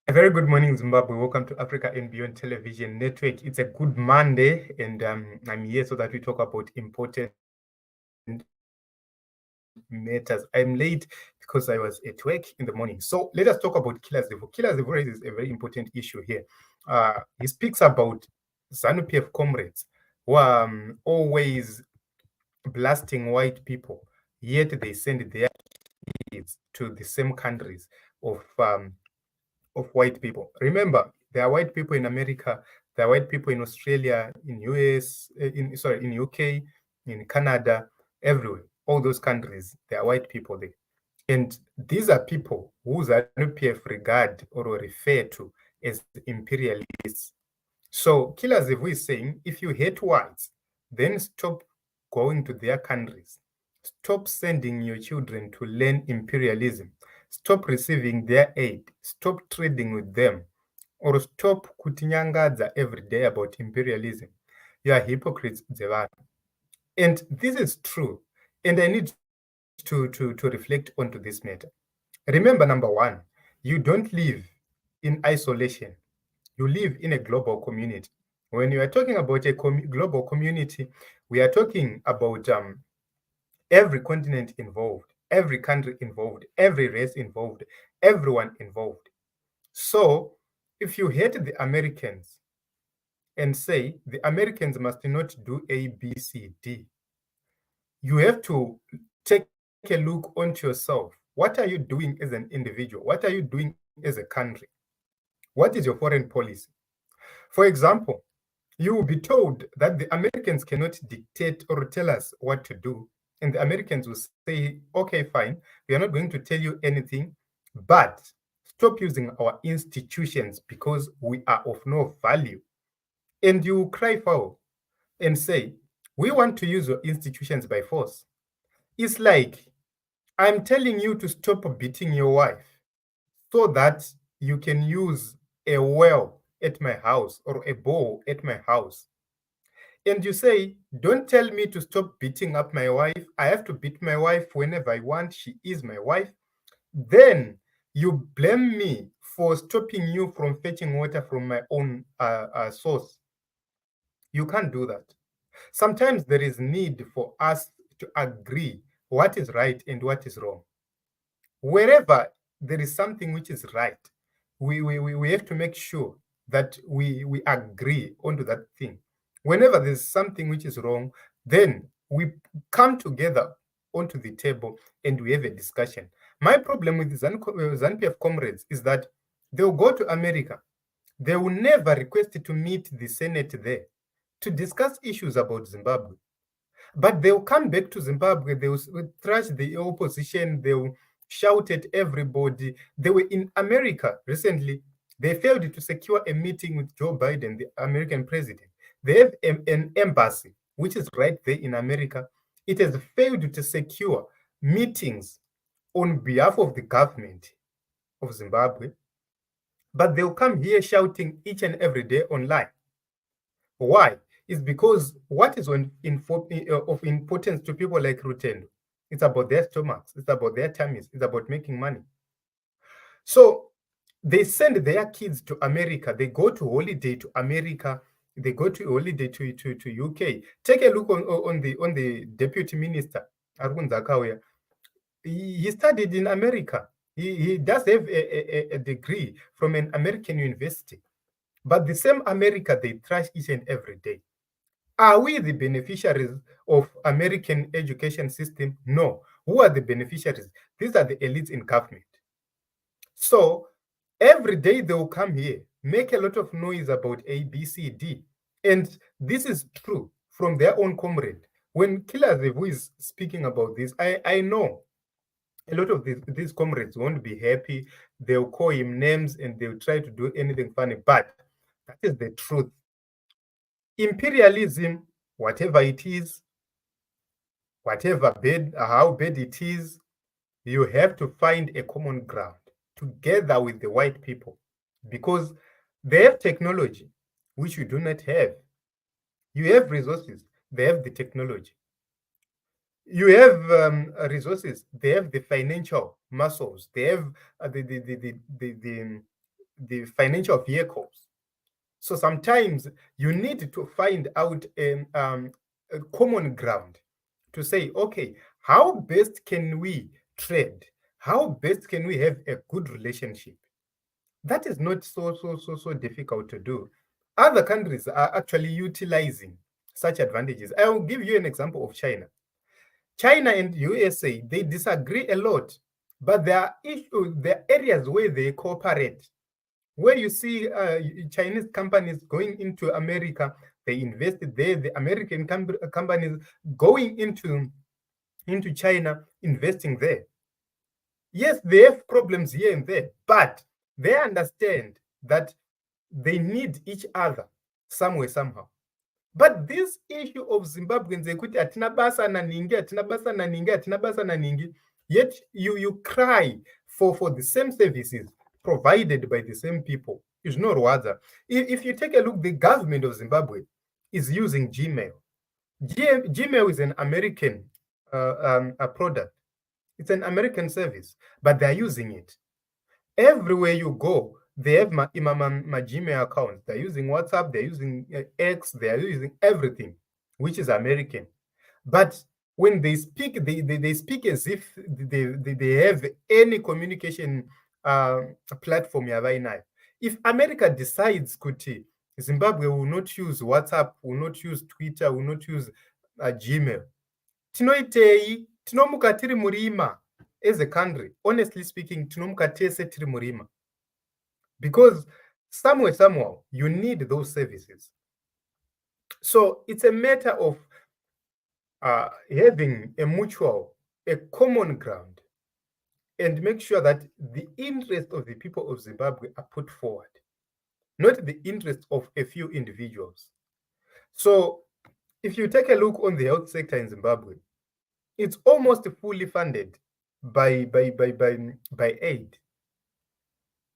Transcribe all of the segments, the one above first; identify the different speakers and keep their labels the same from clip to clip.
Speaker 1: A very good morning, Zimbabwe. Welcome to Africa and Beyond Television Network. It's a good Monday, and I'm here so that we talk about important matters. I'm late because I was at work in the morning. So let us talk about Killer Zivhu. Killer Zivhu raises a very important issue here. He speaks about ZANU PF comrades who are always blasting white people, yet they send their kids to the same countries of white people. Remember, there are white people in America, there are white people in Australia, in US, in UK, in Canada, everywhere. All those countries, there are white people there. And these are people who ZANU PF regard or refer to as imperialists. So Killer Zivhu is saying, if you hate whites, then stop going to their countries. Stop sending your children to learn imperialism. Stop receiving their aid. Stop trading with them. Or stop kutinyangadza every day about imperialism. You are hypocrites, Zevara. And this is true. And I need to reflect onto this matter. Remember, number one, you don't live in isolation. You live in a global community. When you are talking about a global community, we are talking about every continent involved, every country involved, every race involved, everyone involved. So if you hate the Americans and say the Americans must not do A, B, C, D, you have to take a look onto yourself. What are you doing as an individual? What are you doing as a country? What is your foreign policy? For example, you will be told that the Americans cannot dictate or tell us what to do. And the Americans will say, okay, fine, we are not going to tell you anything, but stop using our institutions because we are of no value. And you cry foul and say, we want to use your institutions by force. It's like I'm telling you to stop beating your wife so that you can use a well at my house or a bow at my house. And you say, don't tell me to stop beating up my wife. I have to beat my wife whenever I want. She is my wife. Then you blame me for stopping you from fetching water from my own source. You can't do that. Sometimes there is need for us to agree what is right and what is wrong. Wherever there is something which is right, we have to make sure that we agree onto that thing. Whenever there's something which is wrong, then we come together onto the table and we have a discussion. My problem with ZANU PF comrades is that they'll go to America. They will never request to meet the Senate there to discuss issues about Zimbabwe. But they'll come back to Zimbabwe, they'll thrash the opposition, they'll shout at everybody. They were in America recently. They failed to secure a meeting with Joe Biden, the American president. They have an embassy, which is right there in America. It has failed to secure meetings on behalf of the government of Zimbabwe. But they'll come here shouting each and every day online. Why? It's because what is of importance to people like Rutendo? It's about their stomachs, it's about their tummies, it's about making money. So they send their kids to America, they go to holiday to America, they go to holiday to UK. Take a look on the deputy minister, Arun Zakawia. He studied in America. He does have a degree from an American university. But the same America they trash each and every day. Are we the beneficiaries of American education system? No. Who are the beneficiaries? These are the elites in government. So every day they will come here, make a lot of noise about A, B, C, D. And this is true from their own comrade. When Killer Zivhu is speaking about this, I know a lot of these comrades won't be happy. They'll call him names and they'll try to do anything funny. But that is the truth. Imperialism, whatever it is, whatever bad, how bad it is, you have to find a common ground together with the white people because they have technology which you do not have. You have resources, they have the technology. You have resources, they have the financial muscles, they have the the financial vehicles. So sometimes you need to find out a common ground to say, okay, how best can we trade? How best can we have a good relationship? That is not so difficult to do. Other countries are actually utilizing such advantages. I will give you an example of China. China and USA, they disagree a lot, but there are issues, there are areas where they cooperate. Where you see Chinese companies going into America, they invested there. The American companies going into China, investing there. Yes, they have problems here and there, but they understand that they need each other somewhere, somehow. But this issue of Zimbabweans, yet you cry for the same services provided by the same people. Is no Rwanda. If you take a look, the government of Zimbabwe is using Gmail. Gmail is an American a product. It's an American service, but they're using it. Everywhere you go, they have my Gmail account. They're using WhatsApp, they're using X, they're using everything, which is American. But when they speak, they speak as if they have any communication platform. If America decides kuti Zimbabwe will not use WhatsApp, will not use Twitter, will not use Gmail, tinoitei, tinomuka tiri murima. As a country, honestly speaking, tinomuka tese tiri murima. Because somewhere, somehow, you need those services. So it's a matter of having a mutual, a common ground, and make sure that the interest of the people of Zimbabwe are put forward, not the interest of a few individuals. So if you take a look on the health sector in Zimbabwe, it's almost fully funded by aid.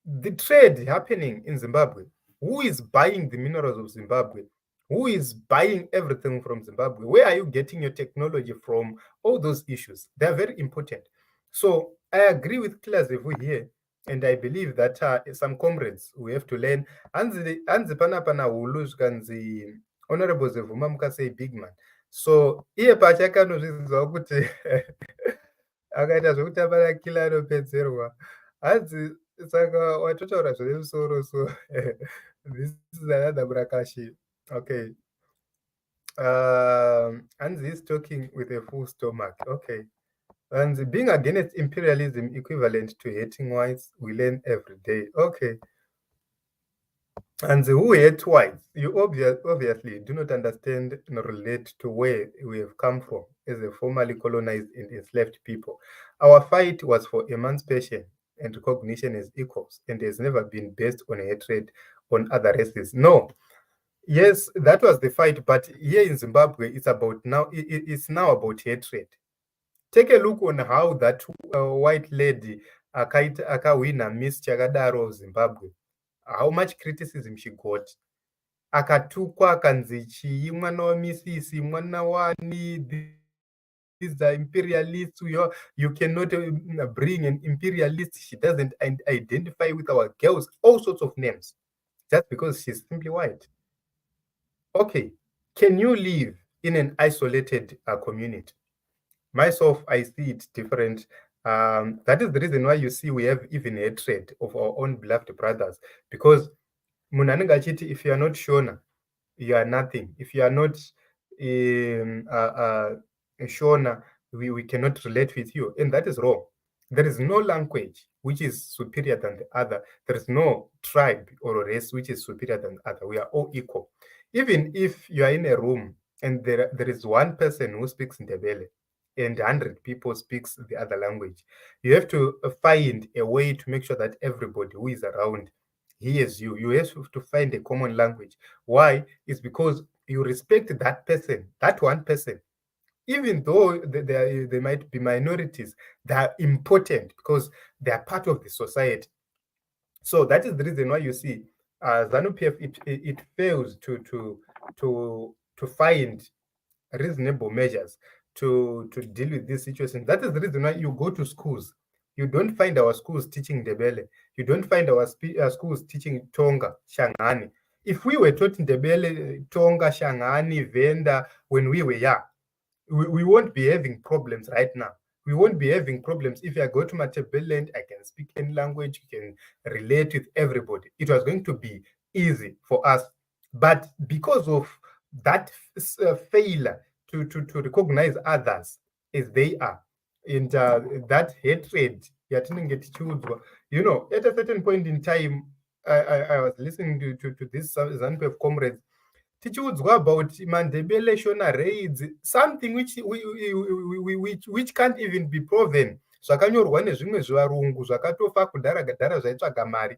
Speaker 1: The trade happening in Zimbabwe, who is buying the minerals of Zimbabwe? Who is buying everything from Zimbabwe? Where are you getting your technology from? All those issues, they're very important. So I agree with Zivhu here, and I believe that some comrades we have to learn. Anzi pana kanzi Honorable Zivhu Mamuka say big man. So iye pachaka nozviziva kuti akaita zvokuti apana kila anopedzerwa. Hanzi saka watotaura zvemusoro, so this is another brakashi. Okay. Anzi is talking with a full stomach. Okay. And being against imperialism equivalent to hating whites, we learn every day. Okay. And who hate whites, you obviously do not understand nor relate to where we have come from as a formerly colonized and enslaved people. Our fight was for emancipation and recognition as equals, and has never been based on hatred on other races. No. Yes, that was the fight, but here in Zimbabwe, it's about now. It's now about hatred. Take a look on how that white lady akawina Miss Chakadaro of Zimbabwe. How much criticism she got. Akatukwa akanzi chii mwana wamisisi, mwana wani, these are imperialists. You cannot bring an imperialist. She doesn't identify with our girls. All sorts of names, just because she's simply white. Okay, can you live in an isolated community? Myself, I see it different. That is the reason why you see we have even hatred of our own beloved brothers, because munanenga chiti, if you are not Shona, you are nothing. If you are not Shona, we cannot relate with you, and that is wrong. There is no language which is superior than the other. There is no tribe or race which is superior than the other. We are all equal. Even if you are in a room and there is one person who speaks Ndebele and 100 people speaks the other language, you have to find a way to make sure that everybody who is around hears you. You have to find a common language. Why? It's because you respect that person, that one person. Even though they might be minorities, they are important because they are part of the society. So that is the reason why you see ZANU PF, it fails to find reasonable measures to deal with this situation. That is the reason why you go to schools, You don't find our schools teaching Ndebele. You don't find our schools teaching Tonga, Shangani. If we were taught Ndebele, Tonga, Shangani, Venda when we were young, we won't be having problems right now. We won't be having problems. If I go to Matebeleland, I can speak any language, you can relate with everybody. It was going to be easy for us. But because of that failure to recognize others as they are, and that hatred, you know, at a certain point in time, I was listening to this ZANU PF comrades tichiudzwa about Mandebele Shona raids, something which can't even be proven. Zvakanyorwa nezvimwe zvivarungu zvakatofa kudhara gadhara zvaitsvaga mari.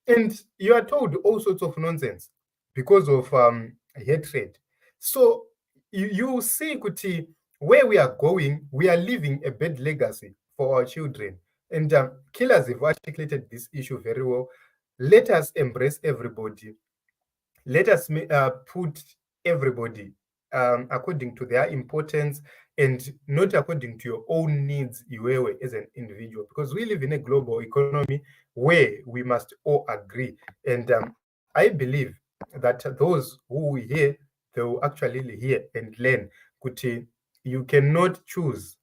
Speaker 1: And you are told all sorts of nonsense because of hatred. So you see kuti where we are going, we are leaving a bad legacy for our children. And Killers have articulated this issue very well. Let us embrace everybody. Let us put everybody according to their importance and not according to your own needs as an individual, because we live in a global economy where we must all agree. And I believe that those who hear, they will actually hear and learn. Kuti, you cannot choose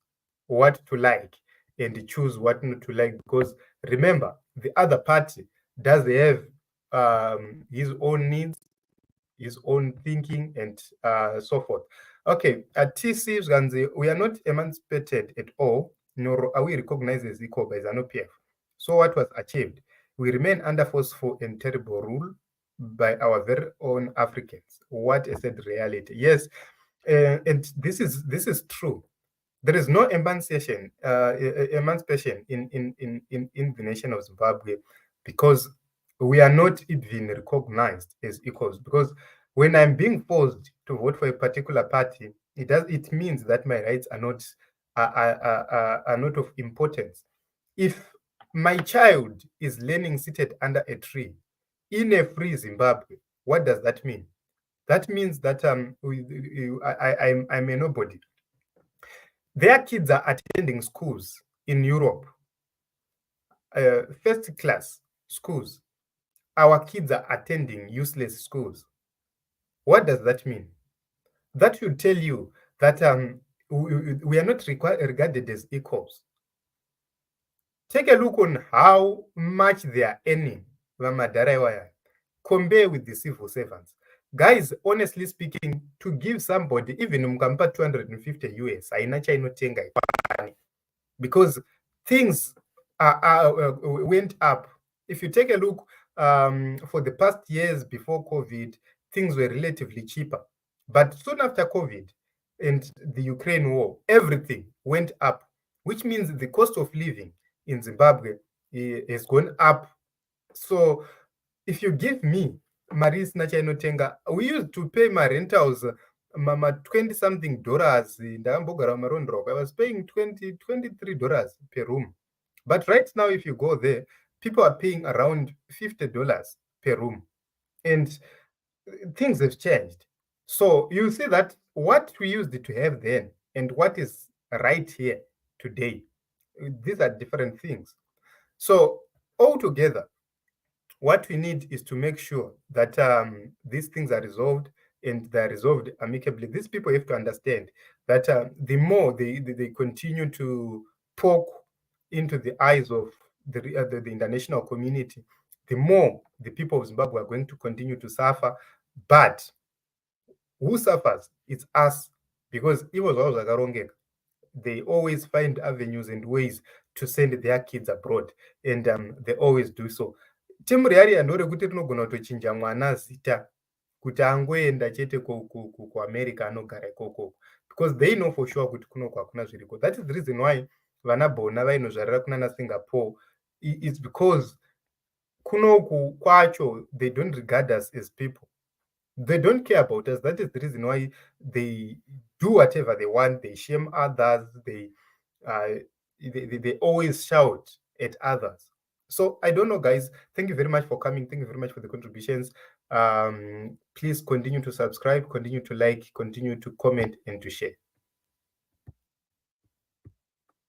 Speaker 1: what to like and choose what not to like, because remember, the other party does have his own needs, his own thinking, and so forth. Okay, at TC Ganze, we are not emancipated at all, nor are we recognized as equal by ZANU PF. So what was achieved? We remain under forceful and terrible rule by our very own Africans. What a sad reality. Yes, and this is true. There is no emancipation in the nation of Zimbabwe, because we are not even recognized as equals. Because when I'm being forced to vote for a particular party, it means that my rights are not of importance. If my child is learning seated under a tree in a free Zimbabwe, what does that mean? That means that I'm a nobody. Their kids are attending schools in Europe, first class schools. Our kids are attending useless schools. What does that mean? That should tell you that we are not regarded as equals. Take a look on how much they are earning, compare with the civil servants. Guys, honestly speaking, to give somebody, even Mkampa 250 US, because things went up. If you take a look for the past years before COVID, things were relatively cheaper. But soon after COVID and the Ukraine war, everything went up, which means the cost of living in Zimbabwe has gone up. So if you give me Maris Nachainotenga, we used to pay my rentals $20-something. I was paying $23 per room. But right now, if you go there, people are paying around $50 per room. And things have changed. So you see that what we used to have then and what is right here today, these are different things. So altogether, what we need is to make sure that these things are resolved, and they're resolved amicably. These people have to understand that the more they continue to poke into the eyes of the international community, the more the people of Zimbabwe are going to continue to suffer. But who suffers? It's us, because they always find avenues and ways to send their kids abroad, and they always do so. Timu reari andorekuti rinogona kutochinja mwana zita kuti angoenda chete kuamerica anogara ikoko, because they know for sure kuti kunoko hakuna zviriko. That is the reason why vana bona vainozvarira kunana Singapore. It's because kunoku kwacho they don't regard us as people. They don't care about us. That is the reason why they do whatever they want. They shame others. They always shout at others. So I don't know, guys. Thank you very much for coming. Thank you very much for the contributions. Please continue to subscribe, continue to like, continue to comment, and to share.